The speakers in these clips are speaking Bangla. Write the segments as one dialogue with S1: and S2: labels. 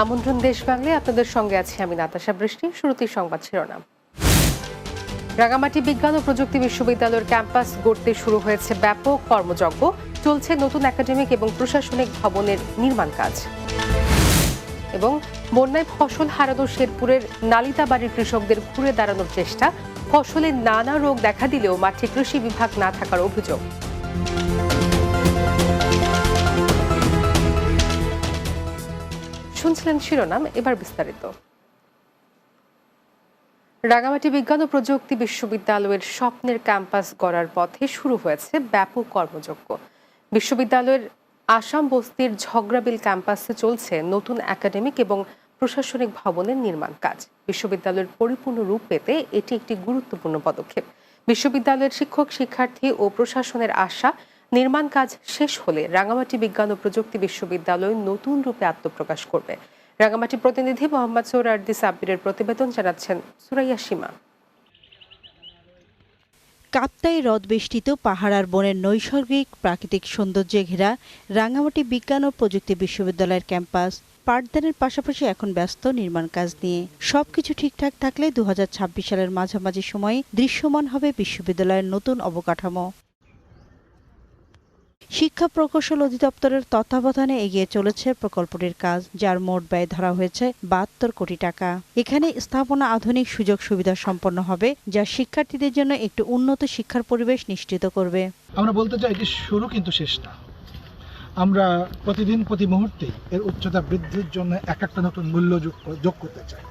S1: আমন্ত্রণ দেশ বাংলায়, আপনাদের সঙ্গে আছি আমি নাতাশা বৃষ্টি। শুরুতেই সংবাদ শিরোনাম। রাঙামাটি বিজ্ঞান ও প্রযুক্তি বিশ্ববিদ্যালয়ের ক্যাম্পাস গড়তে শুরু হয়েছে ব্যাপক কর্মযজ্ঞ। চলছে নতুন একাডেমিক এবং প্রশাসনিক ভবনের নির্মাণ কাজ। এবং বন্যায় ফসল হারানো শেরপুরের নালিতাবাড়ির কৃষকদের ঘুরে দাঁড়ানোর চেষ্টা। ফসলে নানা রোগ দেখা দিলেও মাঠে কৃষি বিভাগ না থাকার অভিযোগ। শুনছিলেন শিরোনাম, এবার বিস্তারিত। রাঙামাটি বিজ্ঞান ও প্রযুক্তি বিশ্ববিদ্যালয়ের স্বপ্নের ক্যাম্পাস গড়ার পথে শুরু হয়েছে ব্যাপক কর্মযজ্ঞ। বিশ্ববিদ্যালয়ের আসাম বস্তির ঝগড়াবিল ক্যাম্পাসে চলছে নতুন একাডেমিক এবং প্রশাসনিক ভবনের নির্মাণ কাজ। বিশ্ববিদ্যালয়ের পরিপূর্ণ রূপ পেতে এটি একটি গুরুত্বপূর্ণ পদক্ষেপ। বিশ্ববিদ্যালয়ের শিক্ষক, শিক্ষার্থী ও প্রশাসনের আশা, নির্মাণ কাজ শেষ হলে রাঙামাটি বিজ্ঞান ও প্রযুক্তি বিশ্ববিদ্যালয় নতুন রূপে আত্মপ্রকাশ করবে। রাঙামাটি প্রতিনিধি মোহাম্মদ সৌরার্দি সাব্বিরের প্রতিবেদন, জানাচ্ছেন সুরাইয়া সীমা।
S2: কাপ্তাই হ্রদ বেষ্টিত পাহাড় আর বনের নৈসর্গিক প্রাকৃতিক সৌন্দর্যে ঘেরা রাঙামাটি বিজ্ঞান ও প্রযুক্তি বিশ্ববিদ্যালয়ের ক্যাম্পাস পাঠদানের পাশাপাশি এখন ব্যস্ত নির্মাণ কাজ নিয়ে। সবকিছু ঠিকঠাক থাকলে 2026 সালের মাঝামাঝি সময়ে দৃশ্যমান হবে বিশ্ববিদ্যালয়ের নতুন অবকাঠামো। শিক্ষা প্রকৌশল অধিদপ্তরের তত্ত্বাবধানে এগিয়ে চলেছে প্রকল্পটির কাজ, যার মোট ব্যয় ধরা হয়েছে 72 কোটি টাকা। এখানে স্থাপনা আধুনিক সুযোগ সুবিধা সম্পন্ন হবে, যা শিক্ষার্থীদের জন্য একটি উন্নত শিক্ষার পরিবেশ নিশ্চিত করবে।
S3: আমরা বলতে চাই এটি শুরু কিন্তু শেষ না। আমরা প্রতিদিন প্রতি মুহূর্তে এর উচ্চতা বৃদ্ধির জন্য একটা নতুন মূল্য যোগ করতে চাই।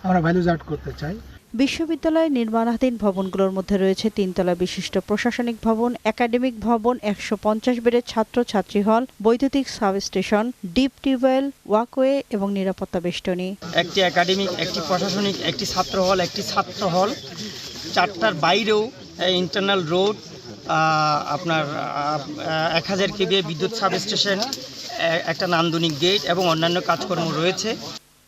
S3: আমরা ভ্যালুজ অ্যাড করতে চাই।
S2: বিশ্ববিদ্যালয়ের নির্মাণাধীন ভবনগুলোর মধ্যে রয়েছে 3 তলা বিশিষ্ট প্রশাসনিক ভবন, একাডেমিক ভবন, 150 বেডের ছাত্র ছাত্রী হল, বৈদ্যুতিক সাবস্টেশন, ডিপ টিউবওয়েল, ওয়াকওয়ে এবং নিরাপত্তা বেষ্টনী।
S4: একটি একাডেমিক, একটি প্রশাসনিক, একটি ছাত্র হল, একটি ছাত্র হল, 4টার বাইরেও ইন্টারনাল রোড, আপনার 1000 কেভিএ বিদ্যুৎ সাবস্টেশন, একটা নান্দনিক গেট এবং অন্যান্য কাজকর্ম রয়েছে।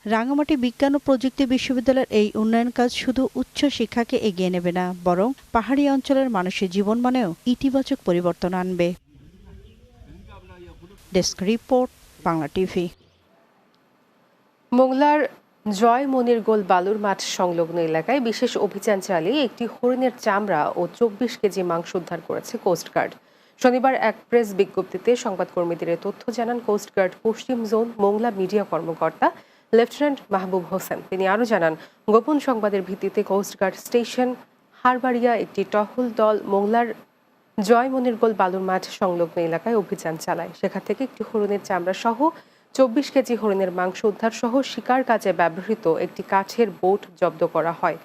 S2: রাঙামাটি বিজ্ঞান ও প্রযুক্তি বিশ্ববিদ্যালয়ের এই উন্নয়ন কাজ শুধু উচ্চ শিক্ষাকে এগিয়ে নেবে না, বরং পাহাড়ি অঞ্চলের মানুষের জীবনমানেও ইতিবাচক পরিবর্তন আনবে। Desk report, Bangla TV.
S1: মোংলার জয় মনিরগোল বালুর মাঠ সংলগ্ন এলাকায় বিশেষ অভিযান চালিয়ে একটি হরিণের চামড়া ও 24 কেজি মাংস উদ্ধার করেছে কোস্টগার্ড। শনিবার এক প্রেস বিজ্ঞপ্তিতে সংবাদকর্মীদের তথ্য জানান কোস্টগার্ড পশ্চিম জোন মোংলা মিডিয়া কর্মকর্তা লেফটেন্যান্ট মাহবুব হোসেন। তিনি আরও জানান, গোপন সংবাদের ভিত্তিতে কোস্টগার্ড স্টেশন হারবাড়িয়া একটি টহল দল মোংলার জয় মনিরগোল বালুর মাঠ সংলগ্ন এলাকায় অভিযান চালায়। সেখান থেকে একটি হরিণের চামড়া সহ 24 কেজি হরিণের মাংস উদ্ধার সহ শিকার কাজে ব্যবহৃত একটি কাঠের বোট জব্দ করা হয়।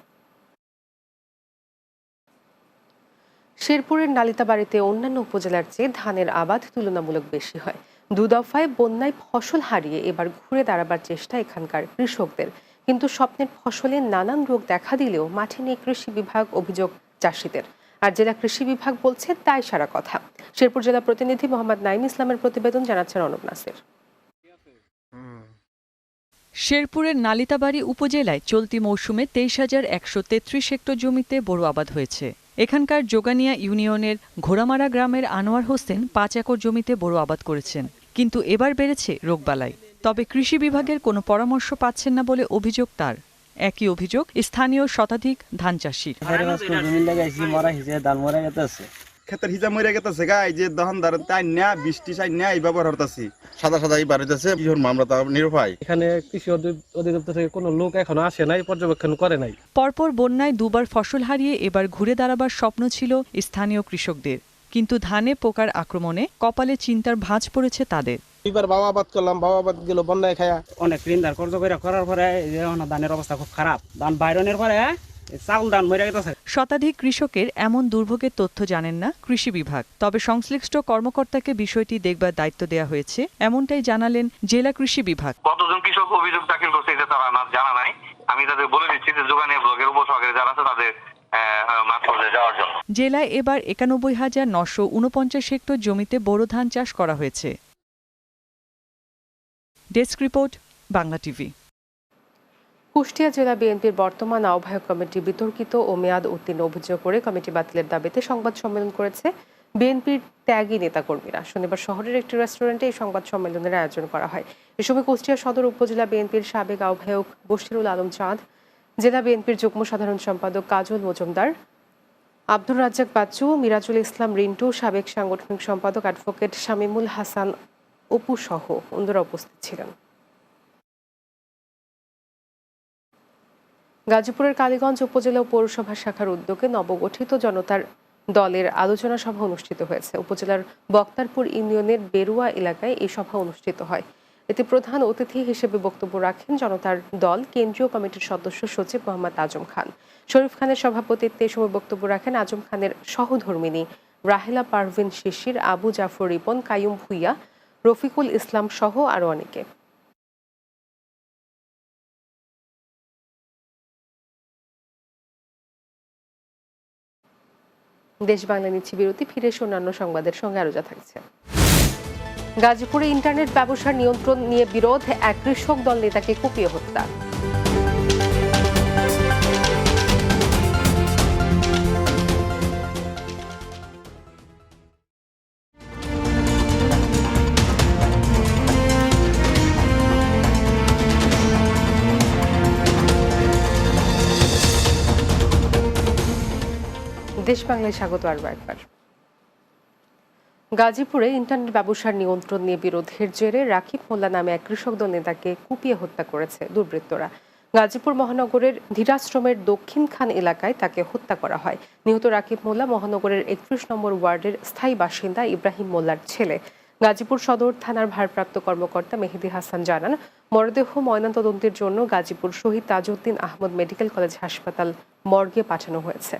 S1: শেরপুরের নালিতাবাড়িতে অন্যান্য উপজেলার চেয়ে ধানের আবাদ তুলনামূলক বেশি হয়। 2 দফায় বন্যায় ফসল হারিয়ে এবার ঘুরে দাঁড়াবার চেষ্টা এখানকার কৃষকদের। কিন্তু স্বপ্নের ফসলে নানান রোগ দেখা দিলেও মাঠে নিয়ে কৃষি বিভাগ অভিযোগ চাষিদের। আর জেলা কৃষি বিভাগ বলছে তাই সারা কথা। শেরপুর জেলা প্রতিনিধি মোহাম্মদ নাইম ইসলামের প্রতিবেদন, জানাচ্ছেন অনুপ নাসির।
S5: শেরপুরের নালিতাবাড়ি উপজেলায় চলতি মৌসুমে 23,133 হেক্টর জমিতে বোরো আবাদ হয়েছে। এখানকার যোগানিয়া ইউনিয়নের ঘোড়ামারা গ্রামের আনোয়ার হোসেন 5 একর জমিতে বোরো আবাদ করেছেন। কিন্তু এবার বেড়েছে রোগবালাই। তবে কৃষি বিভাগের কোনো পরামর্শ পাচ্ছেন না বলে অভিযোগ তার। একই অভিযোগ স্থানীয় শতাধিক ধান চাষির।
S6: ক্ষেতের হিজা মরে গেছে গাই যে দহন দার তাই না বৃষ্টি চাই না এই ব্যবহার হতাছি সাদা সাদা এই বাড়িতেছে কিশোর মামলা তা নিরুপায়।
S7: এখানে কৃষি অধিদপ্তর থেকে কোনো লোক এখনো আসে নাই, পর্যবেক্ষণ করে নাই।
S5: পরপর বন্যায় 2 বার ফসল হারিয়ে এবার ঘুরে দাঁড়াবার স্বপ্ন ছিল স্থানীয় কৃষকদের। কিন্তু ধানে পোকার আক্রমণে কপালে চিন্তার ভাঁজ পড়েছে তাদের।
S7: এবার বাবা আবাদ করলাম, বাবা আবাদ গেল বন্যায় খায়া।
S8: অনেক ঋণ ধার কর্জ করার পরে ধানের অবস্থা খুব খারাপ। ধান বাইরনের পরে চাউল ধান মরে গেছে।
S5: শতাধিক কৃষকের এমন দুর্ভোগের তথ্য জানেন না কৃষি বিভাগ। তবে সংশ্লিষ্ট কর্মকর্তাকে বিষয়টি দেখবার দায়িত্ব দেওয়া হয়েছে, এমনটাই জানালেন জেলা কৃষি বিভাগ।
S9: কতজন কৃষক অভিযোগ দাখিল করছে এটা তারা আমার জানা নাই। আমি তাদের বলে দিচ্ছি যে যোগানিয়া ব্লকের উপসহকারী যারা আছে তাদের মাঠ পর্যায়ে যাওয়ার জন্য।
S5: জেলায় এবার 91,949 হেক্টর জমিতে বোরো ধান চাষ করা হয়েছে। Desk report, Bangla TV.
S1: Kushtia জেলা বিএনপির বর্তমান আহ্বায়ক কমিটি বিতর্কিত ও মেয়াদ উত্তীর্ণ অভিযোগ করে কমিটি বাতিলের দাবিতে সংবাদ সম্মেলন করেছে। বিএনপির ত্যাগী নেতাকর্মীরা। শনিবার শহরের একটি রেস্টুরেন্টে এই সংবাদ সম্মেলনের আয়োজন করা হয়। এ সময় কুষ্টিয়া সদর উপজেলা বিএনপির সাবেক আহ্বায়ক বশিরুল আলম চাঁদ, জেলা বিএনপির যুগ্ম সাধারণ সম্পাদক কাজল মজুমদার, আব্দুর রাজ্জাক বাচ্চু, মিরাজুল ইসলাম রিন্টু, সাবেক সাংগঠনিক সম্পাদক অ্যাডভোকেট শামীমুল হাসান অপু সহ অন্যরা উপস্থিত ছিলেন। গাজীপুরের কালীগঞ্জ উপজেলা ও পৌরসভা শাখার উদ্যোগে নবগঠিত জনতার দলের আলোচনা সভা অনুষ্ঠিত হয়েছে। উপজেলার বক্তারপুর ইউনিয়নের বেরুয়া এলাকায় এই সভা অনুষ্ঠিত হয়। এতে প্রধান অতিথি হিসেবে বক্তব্য রাখেন জনতার দল কেন্দ্রীয় কমিটির সদস্য সচিব মোহাম্মদ আজম খান। শরীফ খানের সভাপতিত্বে এই সময় বক্তব্য রাখেন আজম খানের সহধর্মিনী রাহেলা পারভিন শিশির, আবু জাফর রিপন, কাইয়ুম ভুইয়া, রফিকুল ইসলাম সহ আরো অনেকে। দেশ বাংলা নিচ্ছে বিরতি, ফিরে এসে অন্যান্য সংবাদের সঙ্গে আরো যা থাকছে। গাজীপুরে ইন্টারনেট ব্যবসার নিয়ন্ত্রণ নিয়ে বিরোধ, এক কৃষক দল নেতাকে কুপিয়ে হত্যা। দেশ বাংলায় স্বাগত আরও একবার। গাজীপুরে ইন্টারনেট ব্যবসার নিয়ন্ত্রণ নিয়ে বিরোধের জেরে রাকিব মোল্লা নামে এক কৃষক দল নেতাকে কুপিয়ে হত্যা করেছে দুর্বৃত্তরা। গাজীপুর মহানগরের ধীরাশ্রমের দক্ষিণ খান এলাকায় তাকে হত্যা করা হয়। নিহত রাকিব মোল্লা মহানগরের 31 নম্বর ওয়ার্ডের স্থায়ী বাসিন্দা ইব্রাহিম মোল্লার ছেলে। গাজীপুর সদর থানার ভারপ্রাপ্ত কর্মকর্তা মেহেদি হাসান জানান, মরদেহ ময়নাতদন্তের জন্য গাজীপুর শহীদ তাজউদ্দিন আহমদ মেডিকেল কলেজ হাসপাতাল মর্গে পাঠানো হয়েছে।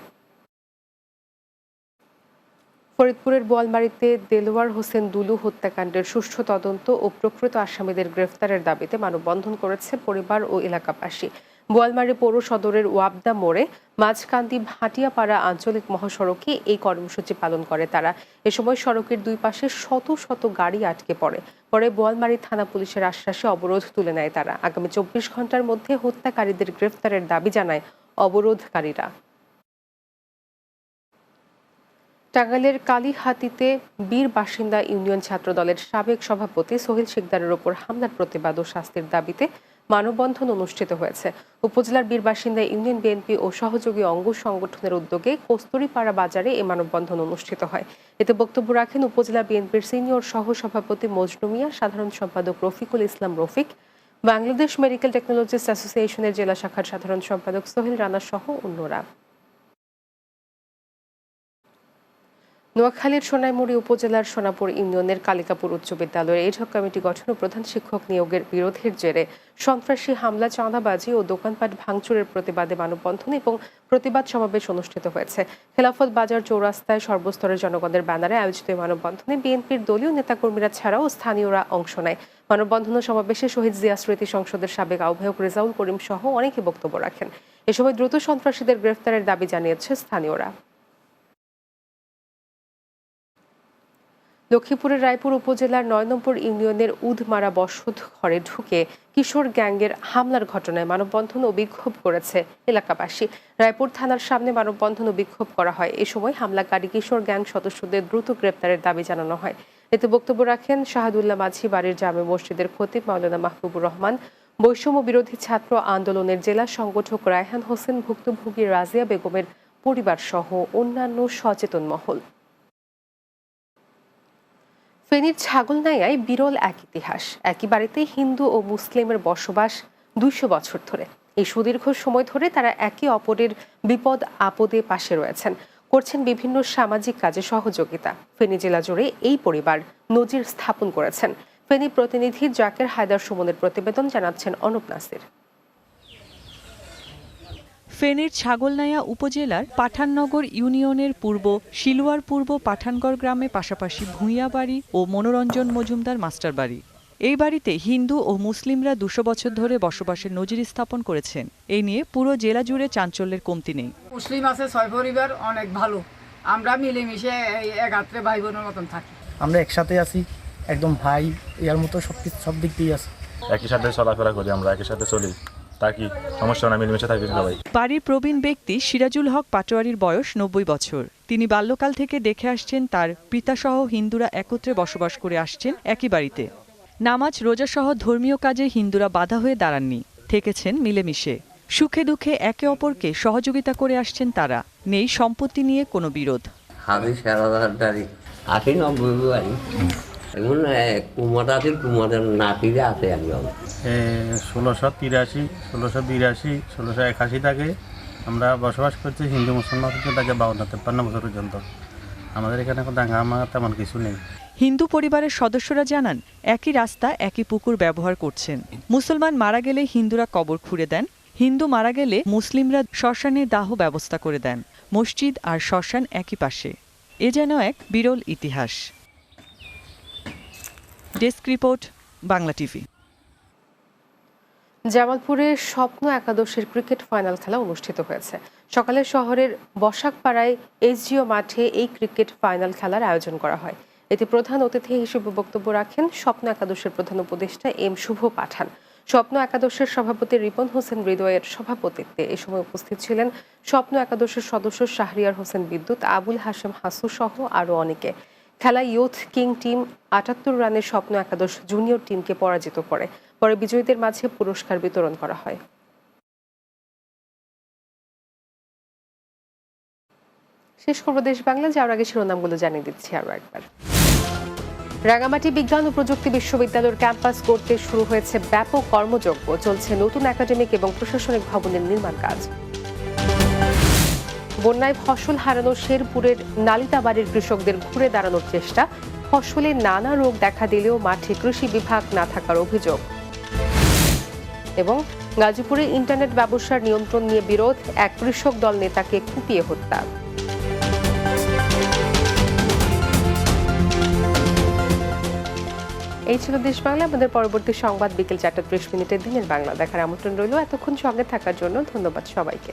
S1: ফরিদপুরের বোয়ালমারীতে দেলোয়ার হোসেন দুলু হত্যাকাণ্ডের সুষ্ঠু তদন্ত ও প্রকৃত আসামিদের গ্রেফতারের দাবিতে মানববন্ধন করেছে পরিবার ও এলাকাবাসী। বোয়ালমারী পৌর সদরের ওয়াবদা মোড়ে মাঝকান্দি ভাটিয়াপাড়া আঞ্চলিক মহাসড়কে এই কর্মসূচি পালন করে তারা। এ সময় সড়কের দুই পাশে শত শত গাড়ি আটকে পড়ে। পরে বোয়ালমারী থানা পুলিশের আশ্বাসে অবরোধ তুলে নেয় তারা। আগামী 24 ঘন্টার মধ্যে হত্যাকারীদের গ্রেফতারের দাবি জানায় অবরোধকারীরা। টাঙ্গাইলের কালীহাতিতে বীর বাসিন্দা ইউনিয়ন ছাত্র দলের সাবেক সভাপতি সোহেল শিকদারের ওপর হামলার প্রতিবাদ ও শাস্তির দাবিতে মানববন্ধন অনুষ্ঠিত হয়েছে। উপজেলার বীর বাসিন্দা ইউনিয়ন বিএনপি ও সহযোগী অঙ্গ সংগঠনের উদ্যোগে কস্তুরীপাড়া বাজারে এই মানববন্ধন অনুষ্ঠিত হয়। এতে বক্তব্য রাখেন উপজেলা বিএনপির সিনিয়র সহ সভাপতি মজনু মিয়া, সাধারণ সম্পাদক রফিকুল ইসলাম রফিক, বাংলাদেশ মেডিকেল টেকনোলজিস্ট অ্যাসোসিয়েশনের জেলা শাখার সাধারণ সম্পাদক সোহেল রানা সহ অন্যরা। নোয়াখালীর সোনাইমুড়ি উপজেলার সোনাপুর ইউনিয়নের কালিকাপুর উচ্চ বিদ্যালয়ের এডহক কমিটি গঠন ও প্রধান শিক্ষক নিয়োগের বিরোধের জেরে সন্ত্রাসী হামলা, চাঁদাবাজি ও দোকানপাট ভাঙচুরের প্রতিবাদে মানববন্ধন এবং প্রতিবাদ সমাবেশ অনুষ্ঠিত হয়েছে। খেলাফত বাজার চৌরাস্তায় সর্বস্তরের জনগণের ব্যানারে আয়োজিত মানববন্ধনে বিএনপির দলীয় নেতাকর্মীরা ছাড়াও স্থানীয়রা অংশ নেয়। মানববন্ধন ও সমাবেশে শহীদ জিয়া স্মৃতি সংসদের সাবেক আহ্বায়ক রেজাউল করিম সহ অনেকে বক্তব্য রাখেন। এ সময় দ্রুত সন্ত্রাসীদের গ্রেফতারের দাবি জানিয়েছে স্থানীয়রা। লক্ষ্মীপুরের রায়পুর উপজেলার ৯ নম্বর ইউনিয়নের উদমারা বসত ঘরে ঢুকে কিশোর গ্যাংয়ের হামলার ঘটনায় মানববন্ধন ও বিক্ষোভ করেছে এলাকাবাসী। রায়পুর থানার সামনে মানববন্ধন ও বিক্ষোভ করা হয়। এ সময় হামলাকারী কিশোর গ্যাং সদস্যদের দ্রুত গ্রেপ্তারের দাবি জানানো হয়। এতে বক্তব্য রাখেন শাহাদুল্লাহ মাঝি বাড়ির জামে মসজিদের খতিব মাওলানা মাহবুবুর রহমান, বৈষম্য বিরোধী ছাত্র আন্দোলনের জেলা সংগঠক রায়হান হোসেন, ভুক্তভোগী রাজিয়া বেগমের পরিবার সহ অন্যান্য সচেতন মহল। ফেনীর ছাগলনাইয়ায় বিরল এক ইতিহাস। একই বাড়িতে হিন্দু ও মুসলিমের বসবাস 200 বছর ধরে। এই সুদীর্ঘ সময় ধরে তারা একে অপরের বিপদ আপদে পাশে রয়েছেন, করছেন বিভিন্ন সামাজিক কাজে সহযোগিতা। ফেনী জেলা জুড়ে এই পরিবার নজির স্থাপন করেছেন। ফেনী প্রতিনিধি জাকের হায়দার সুমনের প্রতিবেদন, জানাচ্ছেন অনুপ নাসির।
S5: ফেনীর ছাগলনাইয়া উপজেলার পাঠাননগর ইউনিয়নের পূর্ব শিলুয়ার পূর্ব পাঠানগড় গ্রামে পাশাপাশি ভূঁইয়া বাড়ি ও মনোরঞ্জন মজুমদার মাস্টার বাড়ি। এই বাড়িতে হিন্দু ও মুসলিমরা 200 বছর ধরে বসবাসের নজির স্থাপন করেছেন। এই নিয়ে পুরো জেলা জুড়ে চাঞ্চল্যের কমতি নেই।
S10: মুসলিম আছে 6 পরিবার, অনেক ভালো। আমরা মিলেমিশে একাত্রে ভাই বোনের মতন থাকি।
S11: আমরা একসাথে আছি, একদম ভাই এর মতো সব দিক দিয়ে আছে।
S12: একই সাথে চলাফেরা করি, আমরা একই সাথে চলি,
S11: থাকি, সমস্যা না, মিলেমিশে থাকি সবাই।
S5: বাড়ির প্রবীণ ব্যক্তি সিরাজুল হক পাটোয়ারির বয়স ৯০ বছর। তিনি বাল্যকাল থেকে দেখে আসছেন তার পিতাসহ হিন্দুরা একত্রে বসবাস করে আসছেন একই বাড়িতে। নামাজ রোজাসহ ধর্মীয় কাজে হিন্দুরা বাধা হয়ে দাঁড়াননি, থেকেছেন মিলেমিশে। সুখে দুঃখে একে অপরকে সহযোগিতা করে আসছেন তারা। নেই সম্পত্তি নিয়ে কোনো বিরোধ।
S12: কুমারের নাতিরা আছে একজন
S7: 1683, 1682, 1681 থেকে আমরা বসবাস করছি। হিন্দু মুসলমান তাকে 52-53 বছর পর্যন্ত। আমাদের এখানে দাঙ্গা তেমন কিছু নেই।
S5: হিন্দু পরিবারের সদস্যরা জানান, একই রাস্তা একই পুকুর ব্যবহার করছেন। মুসলমান মারা গেলে হিন্দুরা কবর খুঁড়ে দেন, হিন্দু মারা গেলে মুসলিমরা শ্মশানের দাহ ব্যবস্থা করে দেন। মসজিদ আর শ্মশান একই পাশে। এ যেন এক বিরল ইতিহাস। Desk report, Bangla TV.
S1: জামালপুরে স্বপ্ন একাদশের ক্রিকেট ফাইনাল খেলা অনুষ্ঠিত হয়েছে। সকালে শহরের বসাকপাড়ায় এসজিও মাঠে এই ক্রিকেট ফাইনাল খেলার আয়োজন করা হয়। এতে প্রধান অতিথি হিসেবে বক্তব্য রাখেন স্বপ্ন একাদশের প্রধান উপদেষ্টা এম শুভ পাঠান। স্বপ্ন একাদশের সভাপতি রিপন হোসেন হৃদয়ের সভাপতিত্বে এ সময় উপস্থিত ছিলেন স্বপ্ন একাদশের সদস্য শাহরিয়ার হোসেন বিদ্যুৎ, আবুল হাশেম হাসু সহ আরও অনেকে। খেলায় ইয়ুথ কিং টিম ৭৮ রানের স্বপ্ন একাদশ জুনিয়র টিমকে পরাজিত করে। পরে বিজয়ীদের মাঝে পুরস্কার বিতরণ করা হয়। শেষ করব দেশ বাংলা, যাওয়ার আগে শিরোনামগুলো জানিয়ে দিচ্ছি আরও একবার। রাঙামাটি বিজ্ঞান ও প্রযুক্তি বিশ্ববিদ্যালয়ের ক্যাম্পাস করতে শুরু হয়েছে ব্যাপক কর্মযজ্ঞ। চলছে নতুন একাডেমিক এবং প্রশাসনিক ভবনের নির্মাণ কাজ। বন্যায় ফসল হারানো শেরপুরের নালিতাবাড়ির কৃষকদের ঘুরে দাঁড়ানোর চেষ্টা। ফসলে নানা রোগ দেখা দিলেও মাঠে কৃষি বিভাগ না থাকার অভিযোগ। এবং গাজীপুরে ইন্টারনেট ব্যবসার নিয়ন্ত্রণ নিয়ে বিরোধ, এক কৃষক দল নেতাকে কুপিয়ে হত্যা। এই ছিল দেশ বাংলা। আমাদের পরবর্তী সংবাদ বিকেল 4:30 দিনের বাংলা দেখার আমন্ত্রণ রইল। এতক্ষণ সঙ্গে থাকার জন্য ধন্যবাদ সবাইকে।